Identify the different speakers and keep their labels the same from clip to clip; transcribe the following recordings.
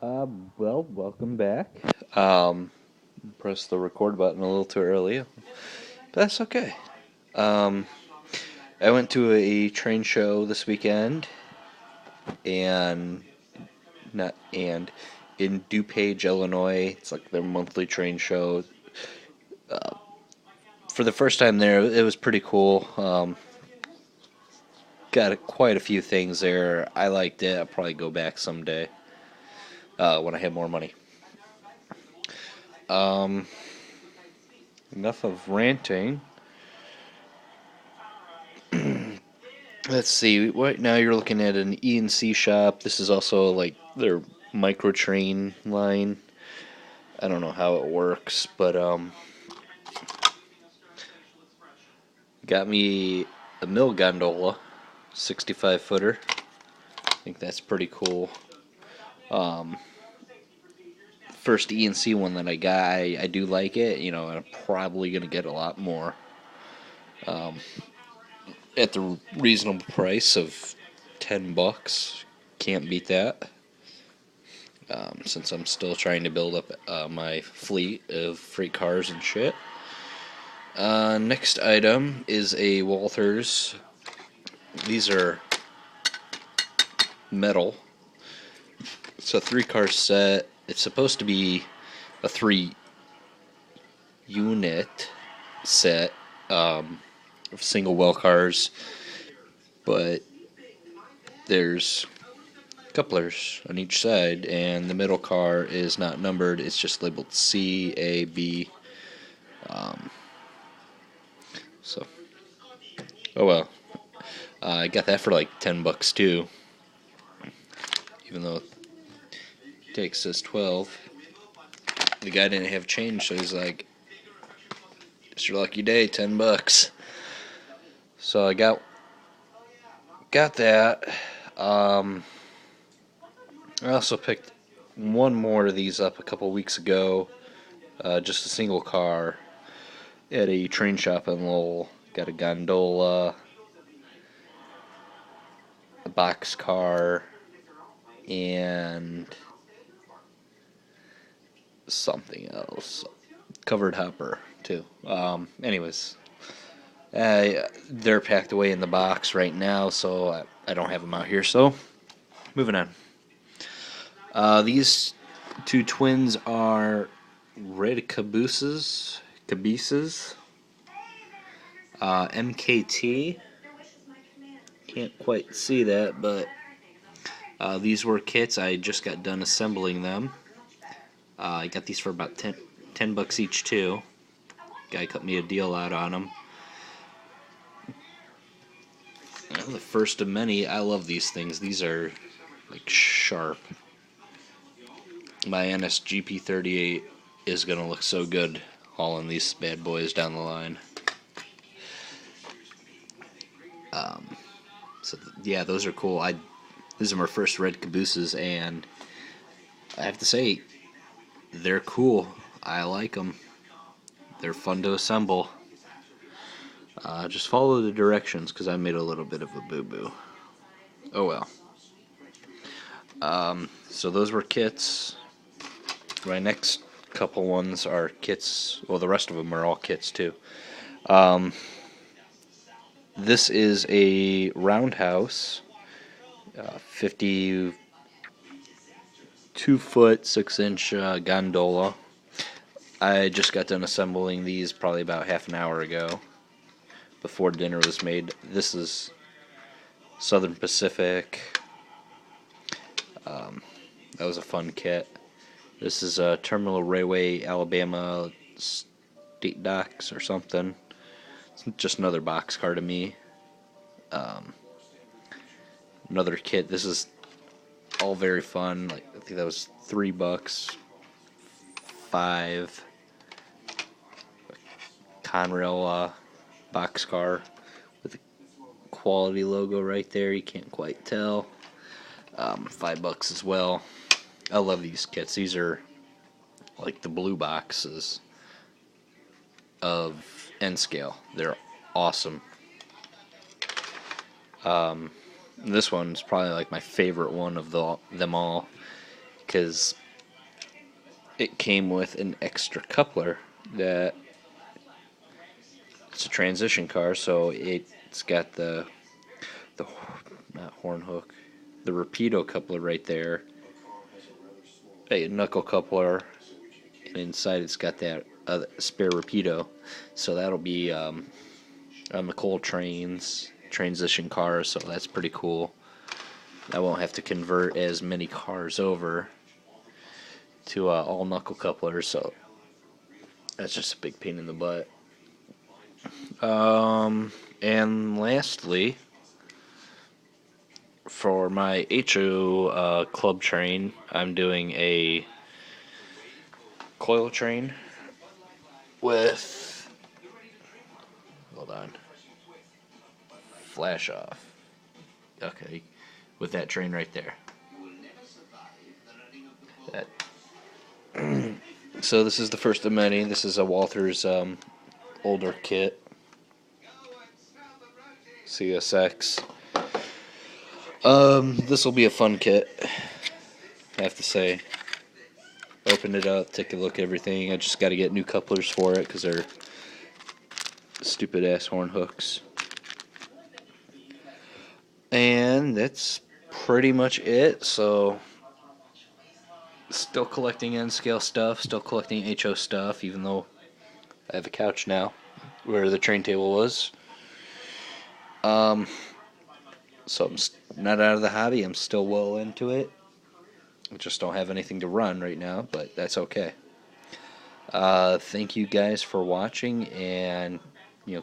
Speaker 1: Well, welcome back. Um, Pressed the record button a little too early, but that's okay. Um, I went to a train show this weekend, and not and in DuPage, Illinois. It's like their monthly train show. For the first time there, it was pretty cool. Got quite a few things there. I liked it. I'll probably go back someday when I have more money. Um, Enough of ranting. Let's see. Right now you're looking at an E&C shop. This is also like their micro train line. I don't know how it works, but got me a mill gondola, 65 footer. I think that's pretty cool. Um, First E&C one that I got, I do like it. You know, I'm probably gonna get a lot more um, at the reasonable price of $10. Can't beat that. Since I'm still trying to build up my fleet of freight cars and shit. Next item is a Walthers. These are metal. It's a 3-car set. It's supposed to be a 3-unit set of single well cars, but there's couplers on each side, and the middle car is not numbered. It's just labeled C, A, B. So, oh well. I got that for like $10 too, even though it takes us 12. The guy didn't have change, so he's like, "It's your lucky day, $10." So I got that. I also picked one more of these up a couple weeks ago. Just a single car at a train shop in Lowell. Got a gondola, a box car, and something else. Covered hopper, too. Anyways, they're packed away in the box right now, so I don't have them out here. So, moving on. These two twins are red cabooses, MKT. Can't quite see that, but these were kits. I just got done assembling them. I got these for about $10 each too. Guy cut me a deal out on them. Well, the first of many. I love these things. These are like sharp. My NSGP38 is gonna look so good hauling these bad boys down the line. So yeah, those are cool. These are my first red cabooses, and I have to say, they're cool. I like them. They're fun to assemble. Just follow the directions, because I made a little bit of a boo-boo. Oh well. So those were kits. My next couple ones are kits. Well, the rest of them are all kits too. This is a roundhouse, 52 foot 6-inch gondola. I just got done assembling these probably about half an hour ago, before dinner was made. This is Southern Pacific. That was a fun kit. This is Terminal Railway, Alabama State Docks or something. It's just another boxcar to me. Another kit. This is all very fun. Like, I think that was $3, 5. Conrail boxcar with the quality logo right there. You can't quite tell. $5 as well. I love these kits. These are like the blue boxes of N scale. They're awesome. This one's probably like my favorite one of them all, because it came with an extra coupler that it's a transition car, so it's got the not horn hook, the Rapido coupler right there, a knuckle coupler, and inside it's got that spare Rapido, so that'll be on the Coltrane's transition cars, so that's pretty cool. I won't have to convert as many cars over to all knuckle couplers, so that's just a big pain in the butt. And lastly, for my HO club train, I'm doing a coil train with, hold on, flash off. Okay, with that train right there. That. So this is the first of many. This is a Walthers older kit, CSX. This will be a fun kit, I have to say. Open it up, take a look at everything. I just got to get new couplers for it because they're stupid ass horn hooks. And that's pretty much it. So, still collecting N-scale stuff, still collecting HO stuff, even though I have a couch now where the train table was. So I'm not out of the hobby. I'm still well into it. I just don't have anything to run right now, but that's okay. Thank you guys for watching, and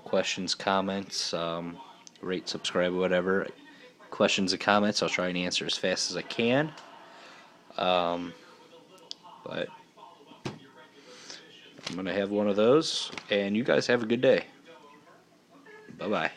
Speaker 1: questions, comments, rate, subscribe, whatever. Questions and comments, I'll try and answer as fast as I can. But I'm gonna have one of those, and you guys have a good day. Bye bye.